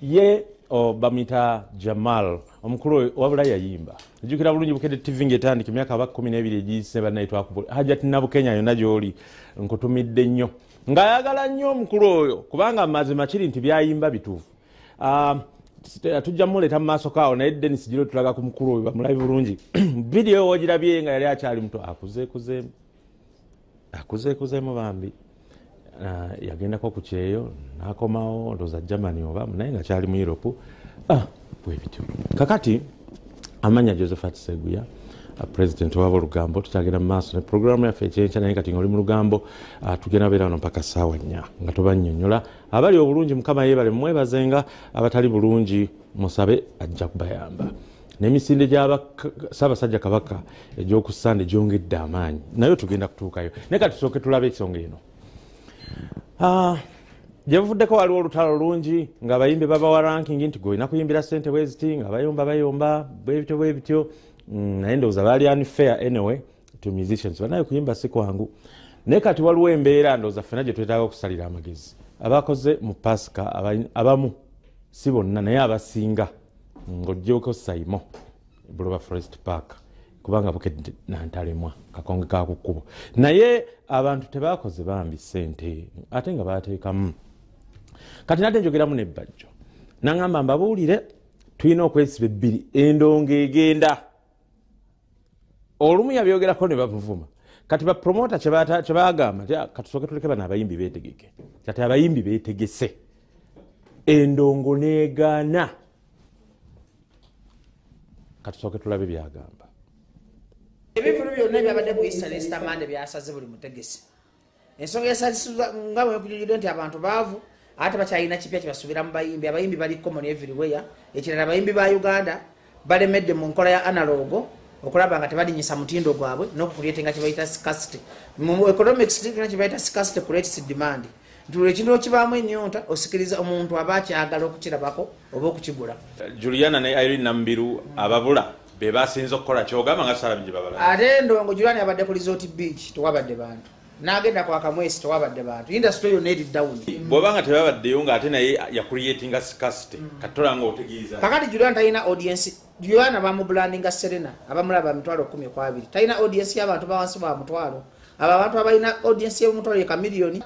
ye bamita Jamal omukulu wabula yayimba njukira bulungi Bukedde TV ngetandika emyaka 12 egiyise banayitwa akuba hajati nabukenya yonna gyoli nkutumidde nnyo ngayagala nnyo omukulu oyo kubanga mazima kiri nti byayimba bituufu tujja muleta mu maaso kaawo naye Dennis Giro tulaga ku mukulu oyo bamulabi bulungi video wogirabye nga yali akyali muto akuzeekuzeemu bambi yagendako ku kyeyo n'akomawo ndooza Germany oba naye nga kyali mu Europe bwe bityo kakati amanya Josephat Seguya president wa Lugambo tutagenda mu maaso ne programu yaffe ekyenkya naye kati nga oli mu Lugambo tugenda beera wano mpaka ssaawa 4 nga tobannyonnyola abali obulungi Mukama yeebale mwebazenga abatali bulungi musabe ajja kubayamba n'emisinde gy'aba Ssaabasajja Kabaka egy'oku Sande gyongedde amaanyi nayo tugenda kutuukayo naye kati tusooke tulabe ekisonga eno gyebuvuddeko waliwo olutalo lungi nga abayimbi babawa ranking nti golina kuyimbira ssente bweziti nga bayomba bwe bityo naye ndowooza baali unfair anyway to musicians banaye kuyimba si kwangu naye kati waliwo embeera ndowooza ffena gye twetaaga okusalira amagezi abakoze mu Pasika abamu si bonna naye abasinga ng'oggyeko Saimo Buloba Forest Park kubanga Bukedde nantalemwa kakonge ka ku kkubo naye abantu tebakoze bambi ssente ate nga baateekamu kati nate njogeramu ne Bajjo naŋŋamba mbabuulire tulina okwesiba ebbiri endongo egenda olumu yabyogerako ne bamuvuma kati bapromota kyebaagamba katusooke tuleke bano abayimbi beetegeke kati abayimbi beetegese endongo neegaana katusooke tulabe byagamba ebivulu byonna ebyabadde ku Easter Easter Monday byasaze buli mutegesi ensonga yasalisibwa nga bwe kujulidde nti abantu baavu ate bakyalina kipya kibasuubira mu bayimbi abayimbi bali common everywhere ekirala abayimbi ba Uganda balemedde mu nkola ya analogo okulaba nga tebalinyisa mutindo gwabwe n'okukuleeta nga kibayita scarcity mu economics kibayita scarcity creates demand ntulo ekintu okibaamu ennyonta osikiriza omuntu aba akyagala okukirabako oba okukigula Juliana ne Irene Nambiru ababula be basinze okukola kyogamba nga salabye gye babala ate ndongo Juliana yabadde ku Resort Beach tewabadde bantu n'agenda kwa Kamwesi tewabadde bantu industry yonna eri down bw'obanga tebabaddeyo ng'ate naye yakuliyetinga scarcity katola nga otegeeza kakati Juliana talina audience Juliana bamubrandinga Serena abamulaba mitwalo 12 talina audience y'abantu bawansi ba mutwalo aba abantu abalina audience y'omutwalo Chameleone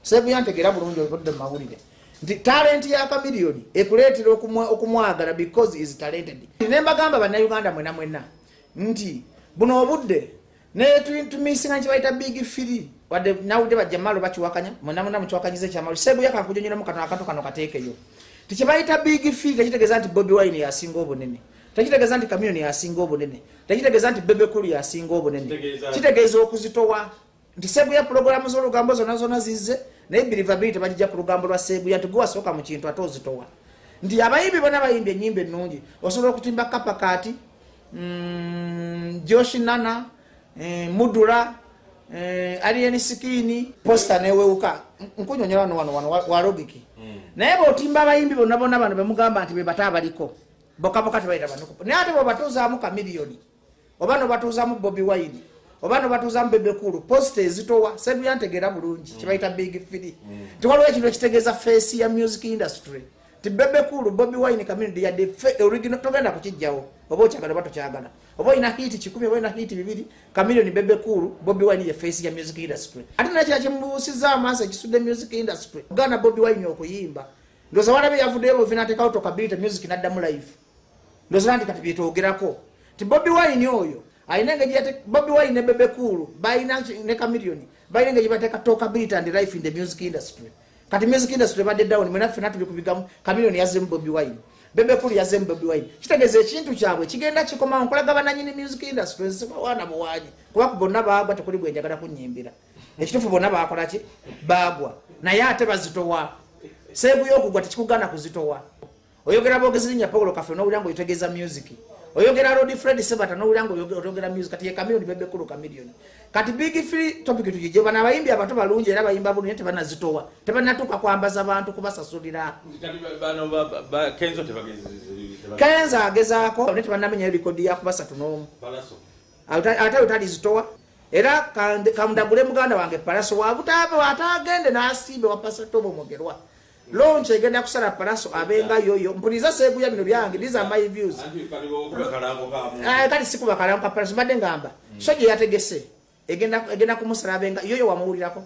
sebu yantegera bulungi obudde mu mawulire nti talent ya Chameleone ekuleetera okumwagala because is talented nemba gamba bana Uganda mwena nti buno obudde ne tumisinga kibaita big free wadde nawudde bajamalo bakiwakanya mwana mukiwakanyize kyamalo sebu yakakujonyola mu kano kateekeyo tikibaita big free tekitegeeza nti Bobi Wine yasinga obunene tekitegeeza nti Chameleone yasinga obunene tekitegeeza nti Bebe kulu yasinga obunene kitegeeza okuzitowa nti sebu ya programu z'Olugambo zonna zizze naye believability bajja ku Lugambo lwa sebu ya tuguwa soka mu kintu atozitowa nti abayimbi bonna bayimbi ennyimba ennungi osobola okutimba Kapa Kati Josh Nana Mudula Alien Sikini posta neweuka nkunyonyola wano warobiki naye botimba abayimbi bonna bano bemugamba nti be batabaliko boka tebayita banuko naye ate bobatuuzaamu Chameleone oba no batuuzaamu Bobi Wine oba no batuuzaamu Bebe kulu posta ezitowa sebu yantegera bulungi kibayita big free tiwaliwo ekintu ekitegeeza face ya music industry ti Bebe kulu Bobi Wine Chameleone yadde original togenda kukijjawo oba okyagala bato kyagala oba ina hit 10 oba ina hit 2 Chameleone Bebe kulu Bobi Wine ye face ya music industry ate nakya kimubuusiza amaaso ekisudde music industry Uganda Bobi Wine okuyimba ndoza walabe yavuddeyo bovina atekawo tokability music naddamu live ndoza nti kati byetwogerako ti Bobi Wine oyo ayina engeri yate Bobi Wine ne Bebe kulu bayina ne Chameleone bayina engeri bateeka talkability and life in the music industry kati music industry badde down mwena ffena tuli kubigamu Chameleone yazemu Bobi Wine Bebe kulu yazemu Bobi Wine kitegeeza ekintu kyabwe kigenda kikoma nkolaga bananyini music industry nsiba wana muwanyi kuba bonna baagwa tekuli bwenjagala kunnyimbira ekitufu bonna baakola ki baagwa naye ate bazitowa sebu y'okugwa tekikugana kuzitowa oyogera boogezi linnya Paulo Kafe n'owulira ng'oyitegeeza music oyogera Rodi Fred Sebata n'owulira ng'oyogera music kati ye Chameleone Bebe kulu Chameleone kati big free topic tujije bana abayimbi abato balungi era bayimba bulungi tebanazitowa tebanatuuka kwambaza abantu kubasasulira Kenzo tebagezi Kenza agezaako ne tebanamenya record ya kubasatu n'omu ate utalizitowa era kamudagule muganda wange Palaso wabutaabe watagende n'asibe wapasa tobo mogerwa launch egenda kusala palaso abenga yoyo mpuniza seguya bino byange these are my views kati sikuba kalango ka palaso badde ngamba so je yategese egenda kumusala abenga yoyo wamuwulirako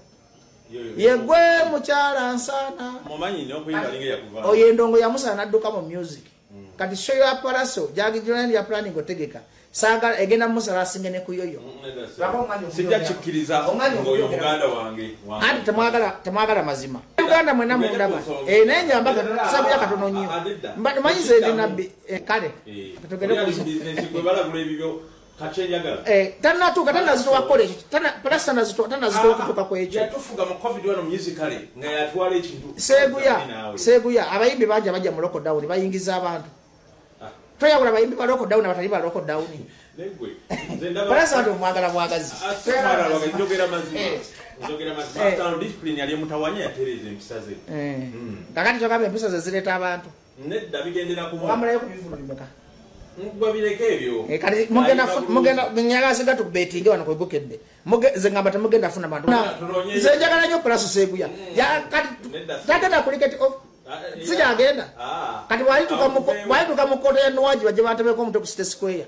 yegwe mukyala nsana mumanyi n'okuyimba linge yakuva oyo ndongo yamusala nadduka mu music kati show ya palaso jagijolani ya planning otegeka saga egenda musala asingene ku yoyo sijja kikkiriza ngoyo muganda wange ati temwagala mazima uganda mwena mundaba nenye ambaka sabu ya katono nnyo manyize ndi nabbi kale tugende kwe balagula ebibyo tanatuuka tanazitowa college tanazitowa kutuuka ku ekyo yatufuga mu covid wano music kale nga yatwala ekintu seguya abayimbi bangi abajja mu lockdown bayingiza abantu toyawula abayimbi ba lockdown abatali ba lockdown palasa watu mwagala mwagazi kakati kyokamba empisa ze zireeta abantu wamulayo ku bivulu bimeka kati mugenda tukubetinge wano kwebukedde zengamba temugenda funa bantu nze njagala nnyo palaso seguya tagenda kuliketi sijagenda kati walituka mu koota ya Nuwaji bajje batebeko omutwe ku City Square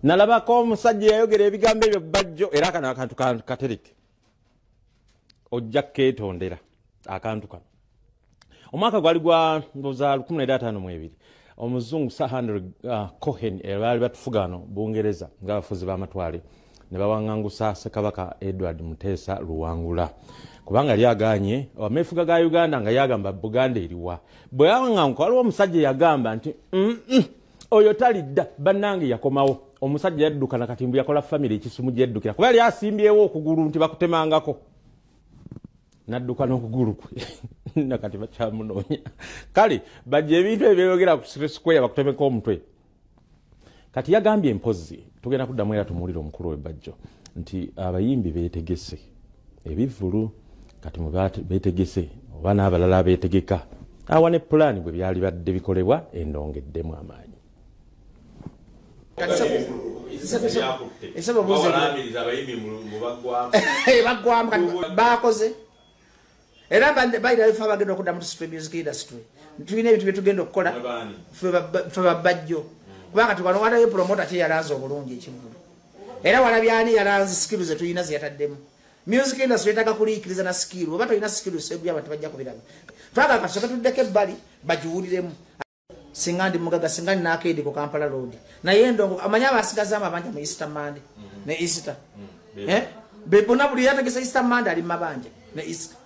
nalabako omusajja yayogera ebigambo ebyo Bajjo era kano akantu katereke ojja keetondera akantu kano omwaka gwali gwa 1952 omuzungu Sir Cohen baali batufuga wano Bungereza ng'abafuzi b'amatwale ne bawangangusa Ssekabaka Edward Muteesa Luwangula kubanga lyaganye amefuga ga Uganda nga yagamba Buganda eriwa bwe yawanganguka waliwo omusajja yagamba nti oyo talidda bannange yakomawo omusajja yadduka na katimbu yakola family ekisumu gyeddukira kuba yali asimbyewo okugulu nti bakutemangako nadduka n'okugulu kwe nakati bakyamunoonya kale bajja ebintu ebyeyogera ku City Square bakutemeko omutwe kati yagambye mpozi tugenda kuddamu era tumuwulire omukulu we Bajjo nti abayimbi beetegese ebivulu kati beetegese oba n'abalala beetegeka awa ne pulaani bwe byali badde bikolebwa endongeddemu amaanyi bakoze era bayira bifa bagenda okudda mu music industry tulina ebintu byetugenda okukola fe babajjo kubanga tubano walayo promota kyeyalanze obulungi ekivulu era walabyani yalanze skills zetulina zeyataddemu music industry etaka kuliikiriza na skill oba tolina skill seguya abantu bajja kubiraba twaga kasoka tuddeko ebbali bagiwuliremu singa ndi mugaga singa ndi nakeedi ku Kampala road naye ndongo amanya abasigaza amabanja mu Easter Monday ne Easter bepona buli yategesa Easter Monday ali mabanja ne Easter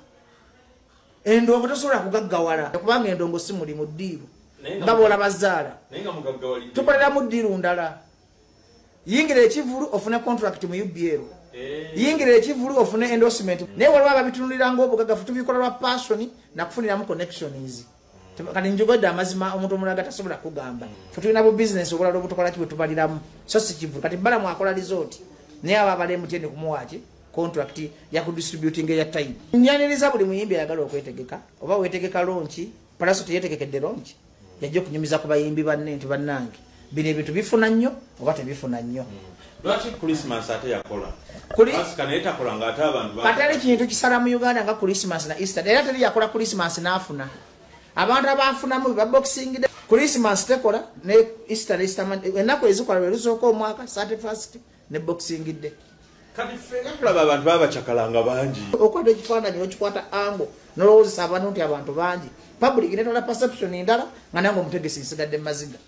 endongo tosobola kugaggawala kubanga endongo si muli mu ddiiru nga bwola bazaala tukolera mu ddiiru ndala yingira ekivulu ofune contract mu UBL yingira ekivulu ofune endorsement naye waliwo ababitunulira ng'obugaggafu tubikola lwa passion nakufuniramu connections kati njogedde amazima omuntu omulala gatasobola kugamba fe tulina bu business obulala obutukola ki bwe tubaliramu so si kivulu kati bala mwakola resort naye aba abalemu tyeni kumuwaki contract ya kudistributing ya time nyaniriza buli muyimbi ayagala okwetegeka oba wetegeka lonchi palaso teyetegekedde lonchi yajja okunyumiza ku bayimbi banne nti bannange bino ebintu bifuna nnyo oba tebifuna nnyo lwaki Christmas ate yakola katali kintu kisala mu Uganda nga Christmas na Easter era teri yakola Christmas naafuna abantu abafunamu baboxing Christmas tekola ne Easter ennaku ezikola lwelusooka omwaka 31st ne boxing day kati fenga tulaba abantu babacakalanga bangi okwata ekifaananyi okikwata ango nolowoozesa abantu nti abantu bangi public netola perception endala nga nange omutegesi nsigadde maziga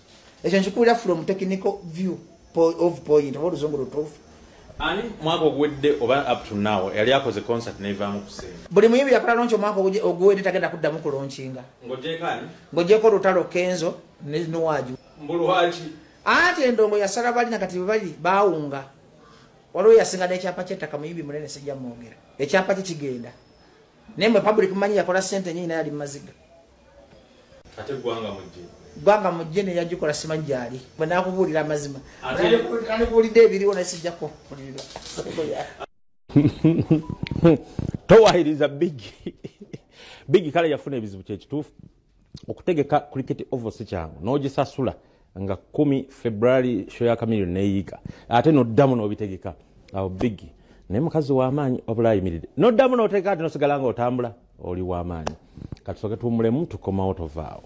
ekyo nkikuwulira from technical view of point oba oluzungu lutuufu ani mwaka oguwedde oba up to now yali akoze concert nevaamu kusenga buli muyimbi yakola lonchi omwaka oguwedde tagenda kuddamu kulonchinga ng'ogyeko olutalo Kenzo ne Nuwaji mbulwaki ate endongo yasala balina kati bali baawunga waliwo yasinga n'ekyapa ky'ettaka muyimbi munene sijja mwogera ekyapa kye kigenda naye mwe public manyi yakola ssente nyingi naye ali mu maziga ate gwanga mujje ne yagikola simanyi gyali bwe nakubuulira amazima anikuwulidde ebiriwo naye sijjako kulirira towahiriza big kale yafuna ebizibu kyekituufu okutegeka cricket oval si kyangu n'ogisasula nga 10 February show ya Chameleone neyiika ate noddamu n'obitegeka awo big naye mukazi w'amaanyi wabula ayimiridde noddamu n'oteeka ati nosigala nga otambula oli w'amaanyi kati tusoke tuwummulemu tukoma out of awo.